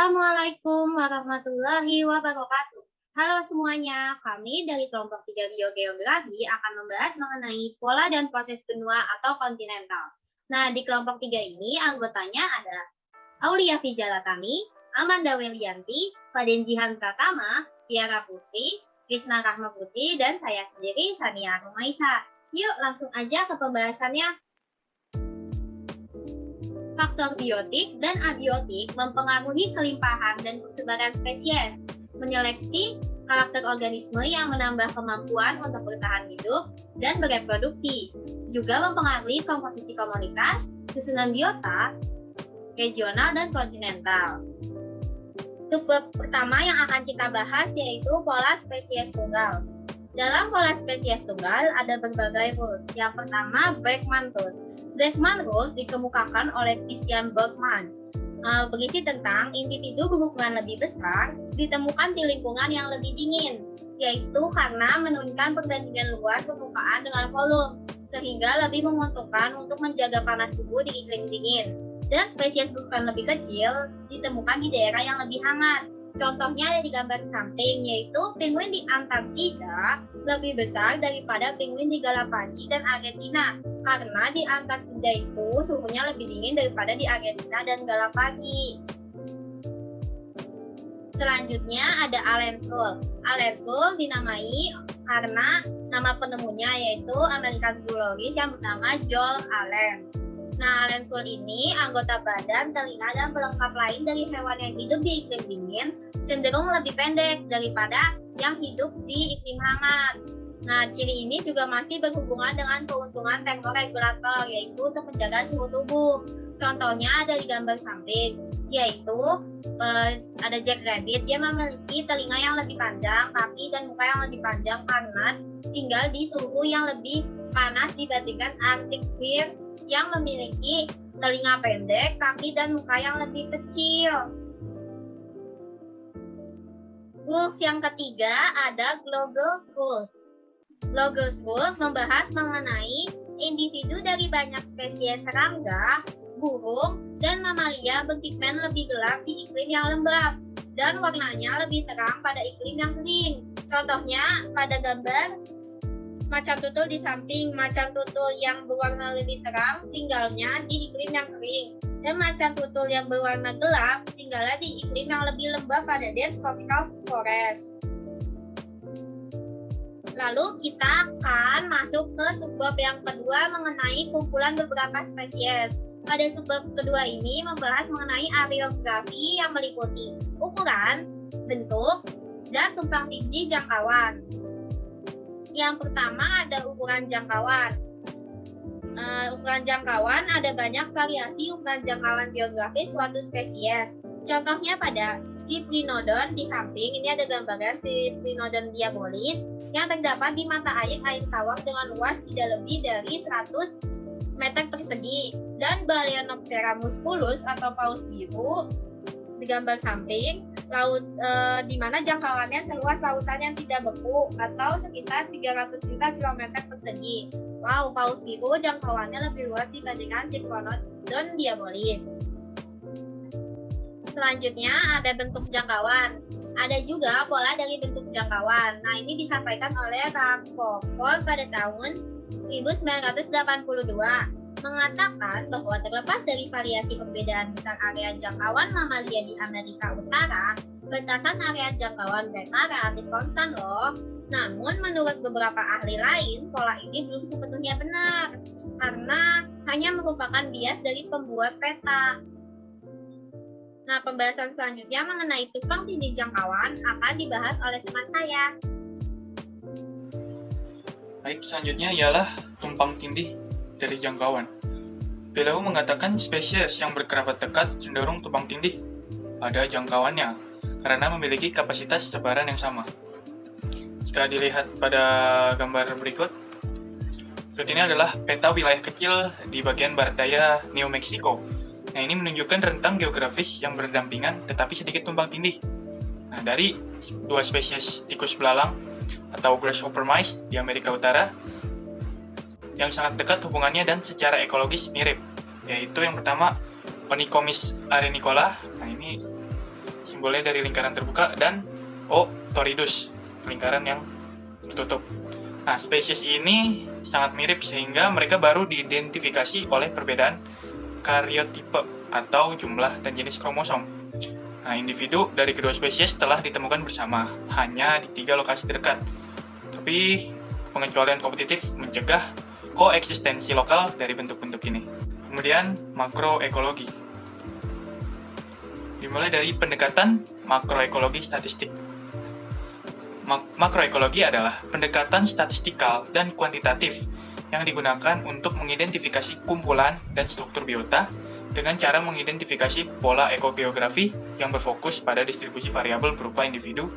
Assalamualaikum warahmatullahi wabarakatuh. Halo semuanya, kami dari kelompok 3 Biogeografi akan membahas mengenai pola dan proses benua atau kontinental. Nah, di kelompok 3 ini anggotanya ada Aulia Fijalatami, Amanda Welianti, Faden Jihan Pratama, Tiara Putri, Krisna Rahma Putri, dan saya sendiri Sania Rumaisa. Yuk langsung aja ke pembahasannya. Faktor biotik dan abiotik mempengaruhi kelimpahan dan persebaran spesies, menyeleksi karakter organisme yang menambah kemampuan untuk bertahan hidup dan bereproduksi, juga mempengaruhi komposisi komunitas, susunan biota, regional dan kontinental. Sub pertama yang akan kita bahas yaitu pola spesies tunggal. Dalam pola spesies tunggal ada berbagai rules. Yang pertama, Bergmann Rules. Bergmann Rules dikemukakan oleh Christian Bergmann. Berisi tentang individu berukuran lebih besar ditemukan di lingkungan yang lebih dingin, yaitu karena menurunkan perbandingan luas permukaan dengan volume, sehingga lebih menguntungkan untuk menjaga panas tubuh di iklim dingin. Dan spesies berukuran lebih kecil ditemukan di daerah yang lebih hangat. Contohnya ada di gambar samping, yaitu penguin di Antartika lebih besar daripada penguin di Galapagos dan Argentina, karena di Antartika itu suhunya lebih dingin daripada di Argentina dan Galapagos. Selanjutnya ada Allen's Rule. Allen's Rule dinamai karena nama penemunya yaitu American zoologist yang bernama Joel Allen. Nah, Allen's Rule ini anggota badan, telinga, dan pelengkap lain dari hewan yang hidup di iklim dingin cenderung lebih pendek daripada yang hidup di iklim hangat. Nah, ciri ini juga masih berhubungan dengan keuntungan termoregulator, yaitu untuk menjaga suhu tubuh. Contohnya ada di gambar samping, yaitu ada Jack Rabbit. Dia memiliki telinga yang lebih panjang, kaki dan muka yang lebih panjang karena tinggal di suhu yang lebih panas dibandingkan Arctic Hare yang memiliki telinga pendek, kaki dan muka yang lebih kecil. Rules yang ketiga ada Glogger's Rules. Glogger's Rules membahas mengenai individu dari banyak spesies serangga, burung, dan mamalia berpigmen lebih gelap di iklim yang lembab dan warnanya lebih terang pada iklim yang kering. Contohnya pada gambar macan tutul di samping, macan tutul yang berwarna lebih terang tinggalnya di iklim yang kering, dan macan tutul yang berwarna gelap tinggalnya di iklim yang lebih lembab pada dense tropical forest. Lalu kita akan masuk ke subbab yang kedua mengenai kumpulan beberapa spesies. Pada subbab kedua ini membahas mengenai areografi yang meliputi ukuran, bentuk, dan tumpang tindih jangkauan. Yang pertama ada ukuran jangkauan. Ukuran jangkauan ada banyak variasi ukuran jangkauan geografis suatu spesies. Contohnya pada Cyprinodon di samping, ini ada gambarnya Cyprinodon diabolis yang terdapat di mata air tawar dengan luas tidak lebih dari 100 meter persegi. Dan Balaenoptera musculus atau paus biru di gambar samping, di mana jangkauannya seluas lautan yang tidak beku atau sekitar 300 juta kilometer persegi. Wow, paus biru jangkauannya lebih luas dibandingkan Cyprinodon diabolis. Selanjutnya ada bentuk jangkauan. Ada juga pola dari bentuk jangkauan. Nah, ini disampaikan oleh Rakopov pada tahun 1982. Mengatakan bahwa terlepas dari variasi perbedaan besar area jangkauan mamalia di Amerika Utara, batasan area jangkauan mereka relatif konstan loh. Namun menurut beberapa ahli lain, pola ini belum sepenuhnya benar, karena hanya merupakan bias dari pembuat peta. Nah, pembahasan selanjutnya mengenai tumpang tindih jangkauan akan dibahas oleh teman saya. Baik, selanjutnya ialah tumpang tindih dari jangkauan. Beliau mengatakan spesies yang berkerabat dekat cenderung tumpang tindih pada jangkauannya karena memiliki kapasitas sebaran yang sama. Jika dilihat pada gambar berikut ini adalah peta wilayah kecil di bagian barat daya New Mexico. Nah, ini menunjukkan rentang geografis yang berdampingan tetapi sedikit tumpang tindih. Nah, dari dua spesies tikus belalang atau grasshopper mice di Amerika Utara yang sangat dekat hubungannya dan secara ekologis mirip, yaitu yang pertama Onychomys arenicola. Nah, ini simbolnya dari lingkaran terbuka, dan O. Torridus, lingkaran yang tertutup. Nah, spesies ini sangat mirip sehingga mereka baru diidentifikasi oleh perbedaan karyotipe atau jumlah dan jenis kromosom. Nah, individu dari kedua spesies telah ditemukan bersama, hanya di 3 lokasi terdekat. Tapi, pengecualian kompetitif mencegah koeksistensi lokal dari bentuk-bentuk ini. Kemudian, makroekologi. Dimulai dari pendekatan makroekologi statistik. Makroekologi adalah pendekatan statistikal dan kuantitatif yang digunakan untuk mengidentifikasi kumpulan dan struktur biota dengan cara mengidentifikasi pola ekogeografi yang berfokus pada distribusi variabel berupa individu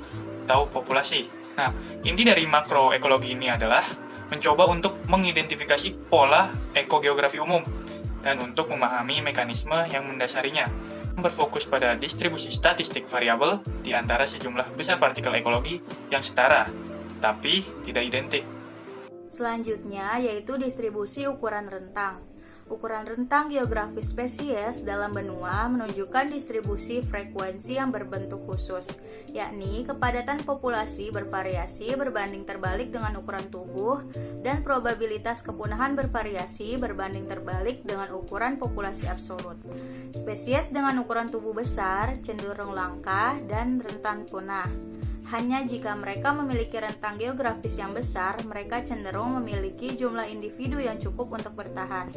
atau populasi. Nah, inti dari makroekologi ini adalah mencoba untuk mengidentifikasi pola ekogeografi umum dan untuk memahami mekanisme yang mendasarinya, berfokus pada distribusi statistik variabel di antara sejumlah besar partikel ekologi yang setara, tapi tidak identik. Selanjutnya yaitu distribusi ukuran rentang. Ukuran rentang geografis spesies dalam benua menunjukkan distribusi frekuensi yang berbentuk khusus, yakni kepadatan populasi bervariasi berbanding terbalik dengan ukuran tubuh dan probabilitas kepunahan bervariasi berbanding terbalik dengan ukuran populasi absolut. Spesies dengan ukuran tubuh besar cenderung langka dan rentan punah. Hanya jika mereka memiliki rentang geografis yang besar, mereka cenderung memiliki jumlah individu yang cukup untuk bertahan.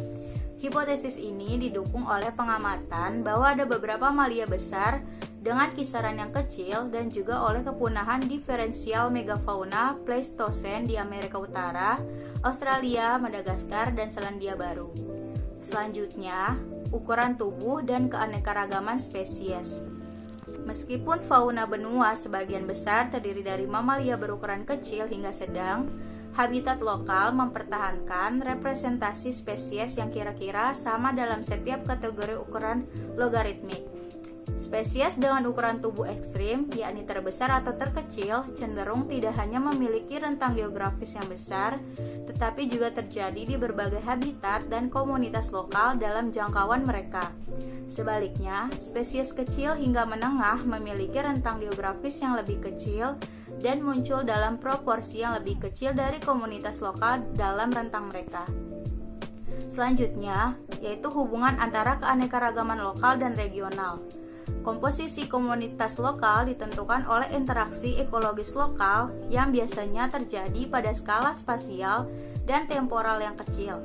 Hipotesis ini didukung oleh pengamatan bahwa ada beberapa mamalia besar dengan kisaran yang kecil dan juga oleh kepunahan diferensial megafauna Pleistosen di Amerika Utara, Australia, Madagaskar, dan Selandia Baru. Selanjutnya, ukuran tubuh dan keanekaragaman spesies. Meskipun fauna benua sebagian besar terdiri dari mamalia berukuran kecil hingga sedang, habitat lokal mempertahankan representasi spesies yang kira-kira sama dalam setiap kategori ukuran logaritmik. Spesies dengan ukuran tubuh ekstrim, yakni terbesar atau terkecil, cenderung tidak hanya memiliki rentang geografis yang besar, tetapi juga terjadi di berbagai habitat dan komunitas lokal dalam jangkauan mereka. Sebaliknya, spesies kecil hingga menengah memiliki rentang geografis yang lebih kecil dan muncul dalam proporsi yang lebih kecil dari komunitas lokal dalam rentang mereka. Selanjutnya, yaitu hubungan antara keanekaragaman lokal dan regional. Komposisi komunitas lokal ditentukan oleh interaksi ekologis lokal yang biasanya terjadi pada skala spasial dan temporal yang kecil.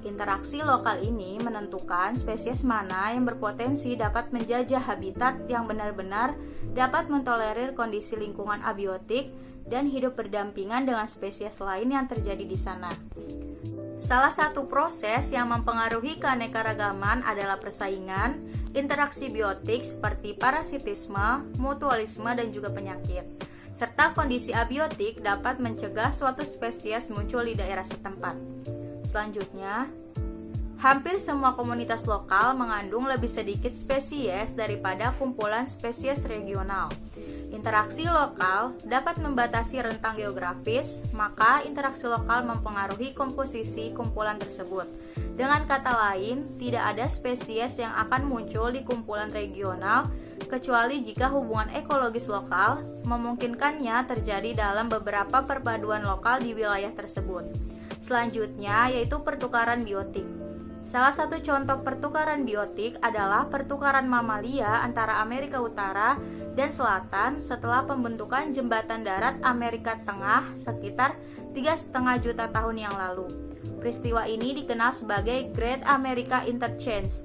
Interaksi lokal ini menentukan spesies mana yang berpotensi dapat menjajah habitat yang benar-benar dapat mentolerir kondisi lingkungan abiotik dan hidup berdampingan dengan spesies lain yang terjadi di sana. Salah satu proses yang mempengaruhi keanekaragaman adalah persaingan, interaksi biotik seperti parasitisme, mutualisme, dan juga penyakit. Serta kondisi abiotik dapat mencegah suatu spesies muncul di daerah setempat. Selanjutnya, hampir semua komunitas lokal mengandung lebih sedikit spesies daripada kumpulan spesies regional. Interaksi lokal dapat membatasi rentang geografis, maka interaksi lokal mempengaruhi komposisi kumpulan tersebut. Dengan kata lain, tidak ada spesies yang akan muncul di kumpulan regional kecuali jika hubungan ekologis lokal memungkinkannya terjadi dalam beberapa perpaduan lokal di wilayah tersebut. Selanjutnya yaitu pertukaran biotik. Salah satu contoh pertukaran biotik adalah pertukaran mamalia antara Amerika Utara dan Selatan setelah pembentukan jembatan darat Amerika Tengah sekitar 3,5 juta tahun yang lalu. Peristiwa ini dikenal sebagai Great America Interchange.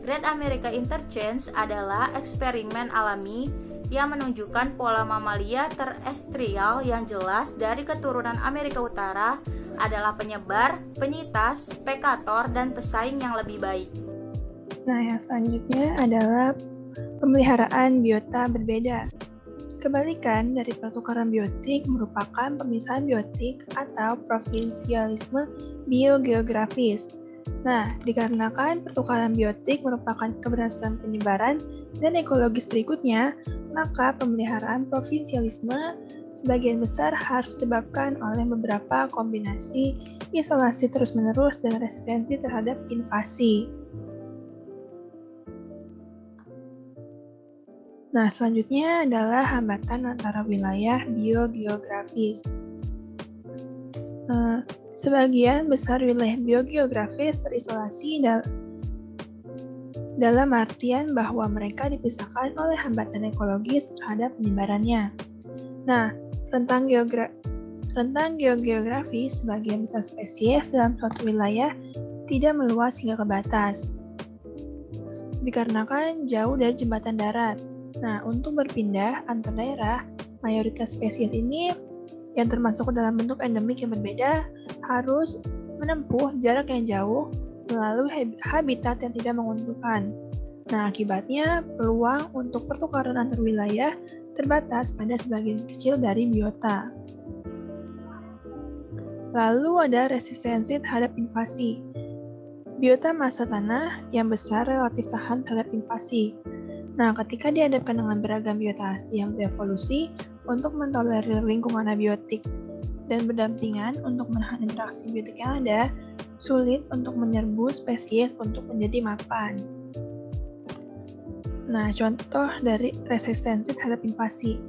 Great America Interchange adalah eksperimen alami yang menunjukkan pola mamalia terestrial yang jelas dari keturunan Amerika Utara adalah penyebar, penyitas, pekator, dan pesaing yang lebih baik. Nah, yang selanjutnya adalah pemeliharaan biota berbeda. Kebalikan dari pertukaran biotik merupakan pemisahan biotik atau provinsialisme biogeografis. Nah, dikarenakan pertukaran biotik merupakan keberhasilan penyebaran dan ekologis berikutnya, maka pemeliharaan provinsialisme sebagian besar harus disebabkan oleh beberapa kombinasi isolasi terus-menerus dan resistensi terhadap invasi. Nah, selanjutnya adalah hambatan antara wilayah biogeografis. Sebagian besar wilayah biogeografis terisolasi dalam artian bahwa mereka dipisahkan oleh hambatan ekologis terhadap penyebarannya. Nah, rentang geografi sebagian besar spesies dalam suatu wilayah tidak meluas hingga ke batas, dikarenakan jauh dari jembatan darat. Nah, untuk berpindah antar daerah, mayoritas spesies ini yang termasuk dalam bentuk endemik yang berbeda harus menempuh jarak yang jauh melalui habitat yang tidak menguntungkan. Nah, akibatnya peluang untuk pertukaran antar wilayah terbatas pada sebagian kecil dari biota. Lalu ada resistensi terhadap invasi. Biota massa tanah yang besar relatif tahan terhadap invasi. Nah, ketika dihadapkan dengan beragam biota asli yang berevolusi untuk mentolerir lingkungan abiotik dan berdampingan untuk menahan interaksi biotik yang ada, sulit untuk menyerbu spesies untuk menjadi mapan. Nah, contoh dari resistensi terhadap invasi.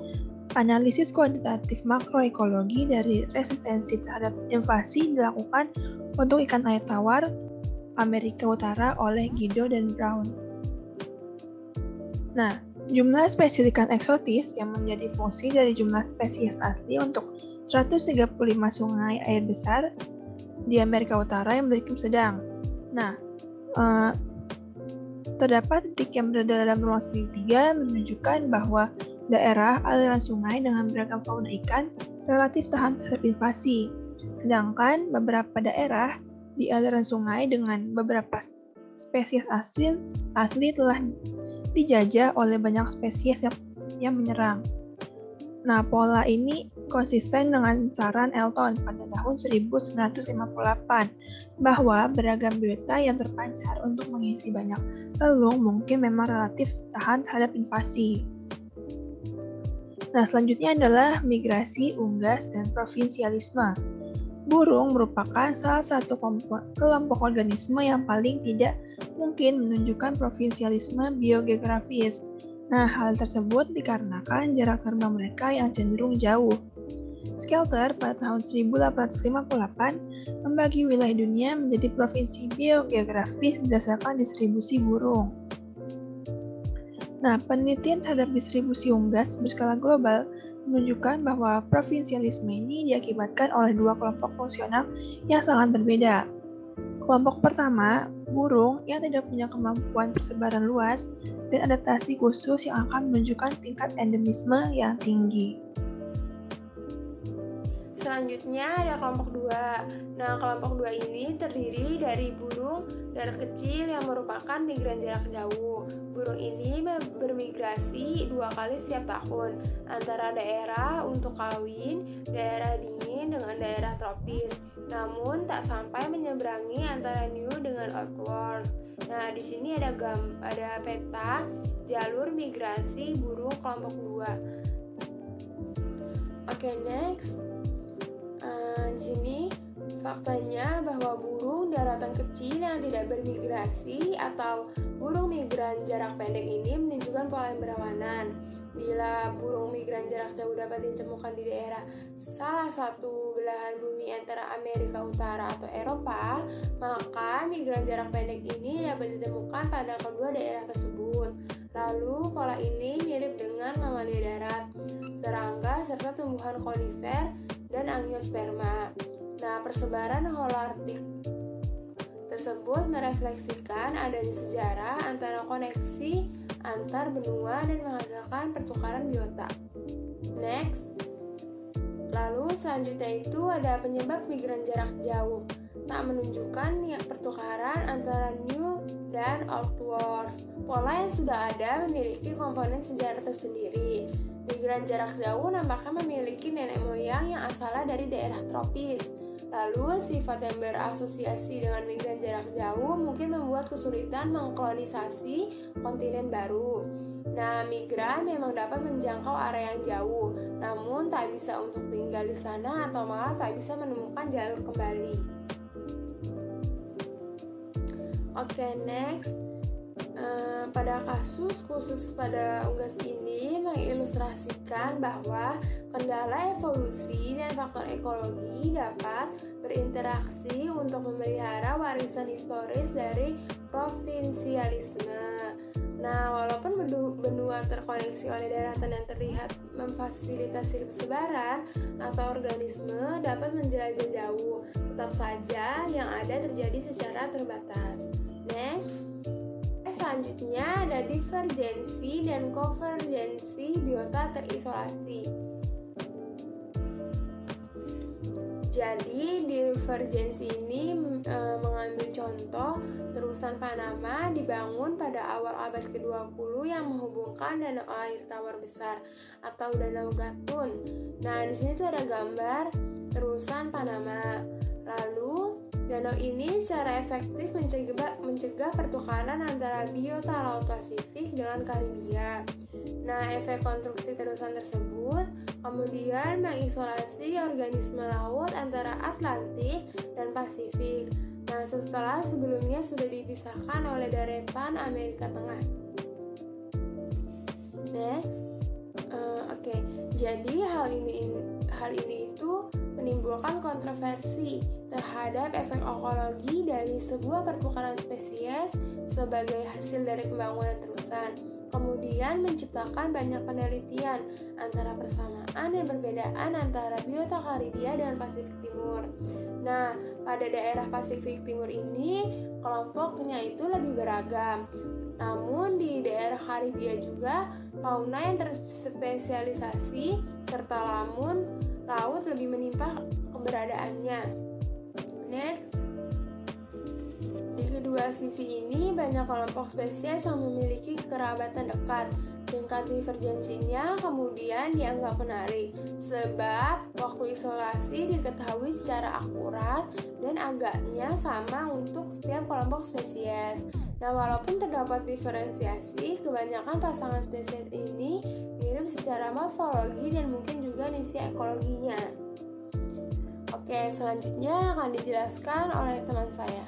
Analisis kuantitatif makroekologi dari resistensi terhadap invasi dilakukan untuk ikan air tawar Amerika Utara oleh Guido dan Brown. Nah, jumlah spesies ikan eksotis yang menjadi fungsi dari jumlah spesies asli untuk 135 sungai air besar di Amerika Utara yang beriklim sedang. Nah, terdapat titik yang berada dalam ruang segitiga menunjukkan bahwa daerah aliran sungai dengan beragam fauna ikan relatif tahan terhadap invasi, sedangkan beberapa daerah di aliran sungai dengan beberapa spesies asli telah dijajah oleh banyak spesies yang menyerang. Nah, pola ini konsisten dengan saran Elton pada tahun 1958 bahwa beragam biota yang terpancar untuk mengisi banyak relung mungkin memang relatif tahan terhadap invasi. Nah, selanjutnya adalah migrasi, unggas, dan provinsialisme. Burung merupakan salah satu kelompok organisme yang paling tidak mungkin menunjukkan provinsialisme biogeografis. Nah, hal tersebut dikarenakan jarak terbang mereka yang cenderung jauh. Skelter pada tahun 1858 membagi wilayah dunia menjadi provinsi biogeografis berdasarkan distribusi burung. Nah, penelitian terhadap distribusi unggas berskala global menunjukkan bahwa provinsialisme ini diakibatkan oleh dua kelompok fungsional yang sangat berbeda. Kelompok pertama, burung yang tidak punya kemampuan persebaran luas dan adaptasi khusus yang akan menunjukkan tingkat endemisme yang tinggi. Selanjutnya ada kelompok 2. Nah, kelompok 2 ini terdiri dari burung darat kecil yang merupakan migran jarak jauh. Burung ini bermigrasi 2 kali setiap tahun antara daerah untuk kawin, daerah dingin dengan daerah tropis. Namun tak sampai menyeberangi antara New dengan Old World. Nah, di sini ada peta jalur migrasi burung kelompok 2. Oke, next. Di sini faktanya bahwa burung daratan kecil yang tidak bermigrasi atau burung migran jarak pendek ini menunjukkan pola yang berlawanan. Bila burung migran jarak jauh dapat ditemukan di daerah salah satu belahan bumi antara Amerika Utara atau Eropa, maka migran jarak pendek ini dapat ditemukan pada kedua daerah tersebut. Lalu pola ini mirip dengan mamalia darat, serangga serta tumbuhan konifer dan angiosperma. Nah, persebaran holoarktik tersebut merefleksikan adanya sejarah antara koneksi antar benua dan menghasilkan pertukaran biota. Next. Lalu selanjutnya itu ada penyebab migran jarak jauh, tak menunjukkan pertukaran antara New dan Old World. Pola yang sudah ada memiliki komponen sejarah tersendiri. Migran jarak jauh nampaknya memiliki nenek moyang yang asalnya dari daerah tropis. Lalu, sifat yang berasosiasi dengan migran jarak jauh mungkin membuat kesulitan mengkolonisasi kontinen baru. Nah, migran memang dapat menjangkau area yang jauh, namun tak bisa untuk tinggal di sana atau malah tak bisa menemukan jalur kembali. Oke, next. Pada kasus khusus pada unggas ini mengilustrasikan bahwa kendala evolusi dan faktor ekologi dapat berinteraksi untuk memelihara warisan historis dari provinsialisme. Nah, walaupun benua terkoneksi oleh daratan yang terlihat memfasilitasi persebaran atau organisme dapat menjelajah jauh, tetap saja yang ada terjadi secara terbatas. Next. Selanjutnya ada divergensi dan konvergensi biota terisolasi. Jadi divergensi ini mengambil contoh terusan Panama dibangun pada awal abad ke-20 yang menghubungkan danau air tawar besar atau danau Gatun. Nah, di sini tuh ada gambar terusan Panama. Lalu danau ini secara efektif mencegah pertukaran antara biota Laut Pasifik dengan Karibia. Nah, efek konstruksi terusan tersebut kemudian mengisolasi organisme laut antara Atlantik dan Pasifik. Nah, setelah sebelumnya sudah dipisahkan oleh deretan Amerika Tengah. Next. Oke. Jadi hal ini itu menimbulkan kontroversi terhadap efek ekologi dari sebuah pertukaran spesies sebagai hasil dari pembangunan terusan. Kemudian menciptakan banyak penelitian antara persamaan dan perbedaan antara biota Karibia dan Pasifik Timur. Nah, pada daerah Pasifik Timur ini kelompoknya itu lebih beragam. Namun di daerah Karibia juga fauna yang terspesialisasi serta laut lebih menimpa keberadaannya. Next. Di kedua sisi ini banyak kelompok spesies yang memiliki kekerabatan dekat. Tingkat divergensinya kemudian dianggap menarik sebab waktu isolasi diketahui secara akurat dan agaknya sama untuk setiap kelompok spesies. Nah, walaupun terdapat diferensiasi, kebanyakan pasangan spesies ini mirip secara morfologi dan mungkin juga misi ekologinya. Oke, selanjutnya akan dijelaskan oleh teman saya.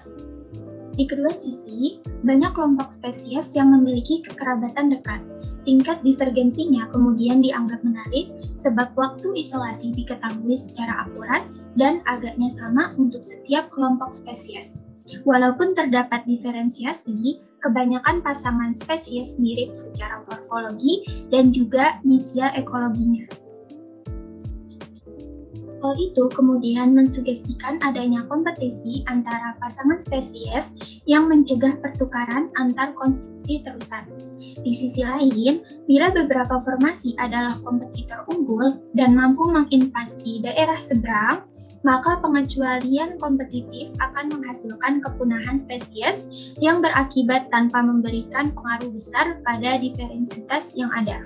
Di kedua sisi, banyak kelompok spesies yang memiliki kekerabatan dekat. Tingkat divergensinya kemudian dianggap menarik sebab waktu isolasi diketahui secara akurat dan agaknya sama untuk setiap kelompok spesies. Walaupun terdapat diferensiasi, kebanyakan pasangan spesies mirip secara morfologi dan juga misia ekologinya. Hal itu kemudian mensugestikan adanya kompetisi antara pasangan spesies yang mencegah pertukaran antar konstruksi terusan. Di sisi lain, bila beberapa formasi adalah kompetitor unggul dan mampu menginvasi daerah seberang, maka pengecualian kompetitif akan menghasilkan kepunahan spesies yang berakibat tanpa memberikan pengaruh besar pada diferensitas yang ada.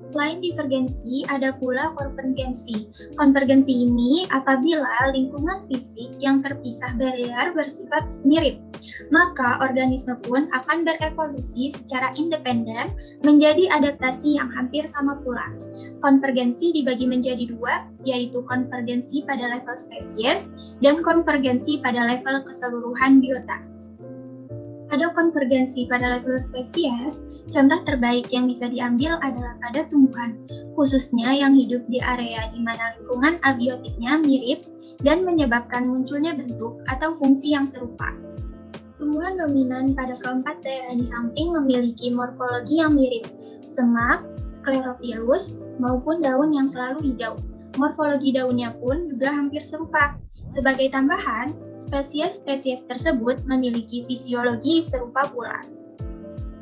Selain divergensi, ada pula konvergensi. Konvergensi ini apabila lingkungan fisik yang terpisah berear bersifat mirip, maka organisme pun akan berevolusi secara independen menjadi adaptasi yang hampir sama pula. Konvergensi dibagi menjadi dua, yaitu konvergensi pada level spesies dan konvergensi pada level keseluruhan biota. Pada konvergensi pada level spesies, contoh terbaik yang bisa diambil adalah pada tumbuhan, khususnya yang hidup di area di mana lingkungan abiotiknya mirip dan menyebabkan munculnya bentuk atau fungsi yang serupa. Tumbuhan dominan pada keempat daerah di samping memiliki morfologi yang mirip, semak, sklerophyllus, maupun daun yang selalu hijau. Morfologi daunnya pun juga hampir serupa. Sebagai tambahan, spesies-spesies tersebut memiliki fisiologi serupa pula.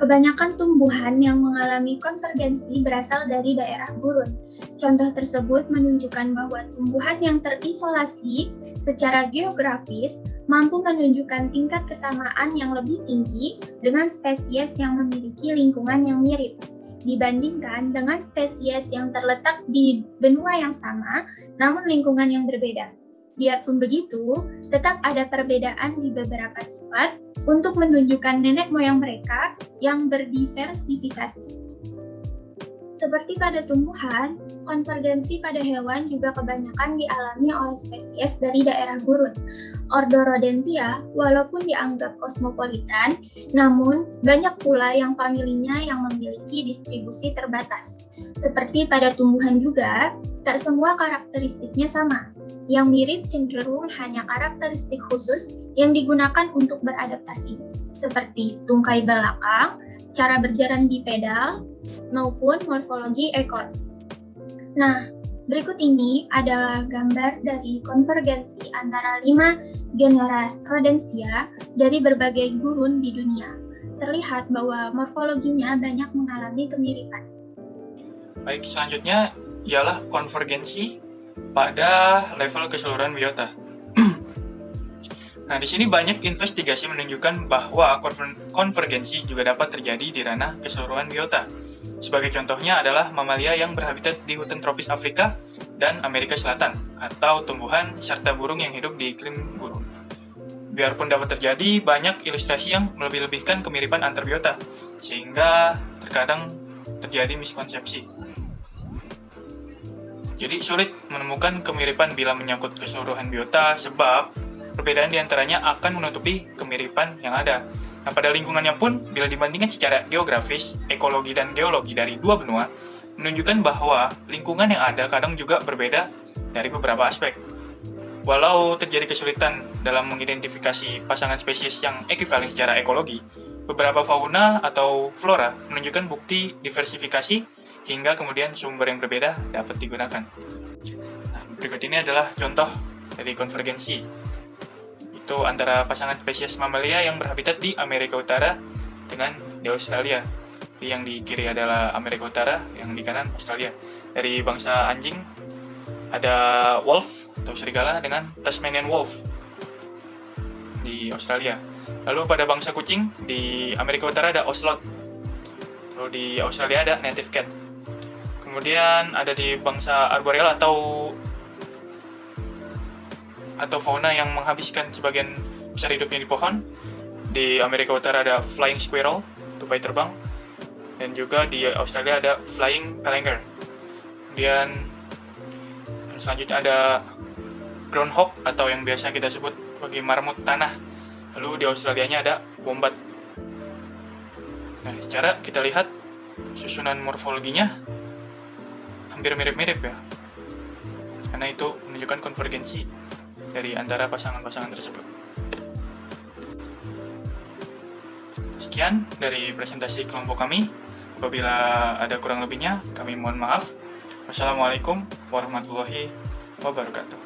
Kebanyakan tumbuhan yang mengalami konvergensi berasal dari daerah gurun. Contoh tersebut menunjukkan bahwa tumbuhan yang terisolasi secara geografis mampu menunjukkan tingkat kesamaan yang lebih tinggi dengan spesies yang memiliki lingkungan yang mirip, dibandingkan dengan spesies yang terletak di benua yang sama namun lingkungan yang berbeda. Biarpun begitu, tetap ada perbedaan di beberapa sifat untuk menunjukkan nenek moyang mereka yang berdiversifikasi. Seperti pada tumbuhan, konvergensi pada hewan juga kebanyakan dialami oleh spesies dari daerah gurun. Ordo Rodentia, walaupun dianggap kosmopolitan, namun banyak pula yang familinya yang memiliki distribusi terbatas. Seperti pada tumbuhan juga, tak semua karakteristiknya sama. Yang mirip cenderung hanya karakteristik khusus yang digunakan untuk beradaptasi, seperti tungkai belakang, cara berjalan bipedal, maupun morfologi ekor. Nah, berikut ini adalah gambar dari konvergensi antara 5 genera Rodentia dari berbagai gurun di dunia. Terlihat bahwa morfologinya banyak mengalami kemiripan. Baik, selanjutnya ialah konvergensi pada level keseluruhan biota. Nah, di sini banyak investigasi menunjukkan bahwa konvergensi juga dapat terjadi di ranah keseluruhan biota. Sebagai contohnya adalah mamalia yang berhabitat di hutan tropis Afrika dan Amerika Selatan, atau tumbuhan serta burung yang hidup di iklim gurun. Biarpun dapat terjadi, banyak ilustrasi yang melebih-lebihkan kemiripan antar biota, sehingga terkadang terjadi miskonsepsi. Jadi sulit menemukan kemiripan bila menyangkut keseluruhan biota, sebab perbedaan diantaranya akan menutupi kemiripan yang ada. Nah, pada lingkungannya pun, bila dibandingkan secara geografis, ekologi, dan geologi dari dua benua, menunjukkan bahwa lingkungan yang ada kadang juga berbeda dari beberapa aspek. Walau terjadi kesulitan dalam mengidentifikasi pasangan spesies yang ekivalen secara ekologi, beberapa fauna atau flora menunjukkan bukti diversifikasi hingga kemudian sumber yang berbeda dapat digunakan. Nah, berikut ini adalah contoh dari konvergensi. Itu antara pasangan spesies mamalia yang berhabitat di Amerika Utara dengan di Australia. Yang di kiri adalah Amerika Utara, yang di kanan Australia. Dari bangsa anjing ada wolf atau serigala dengan Tasmanian wolf di Australia. Lalu pada bangsa kucing di Amerika Utara ada ocelot. Lalu di Australia ada native cat. Kemudian ada di bangsa arboreal atau fauna yang menghabiskan sebagian besar hidupnya di pohon. Di Amerika Utara ada flying squirrel, tupai terbang, dan juga di Australia ada flying palanger. Kemudian yang selanjutnya ada groundhog atau yang biasa kita sebut sebagai marmut tanah. Lalu di Australianya ada wombat. Nah, secara kita lihat susunan morfologinya hampir mirip-mirip ya, karena itu menunjukkan konvergensi dari antara pasangan-pasangan tersebut. Sekian dari presentasi kelompok kami. Apabila ada kurang lebihnya, kami mohon maaf. Wassalamualaikum warahmatullahi wabarakatuh.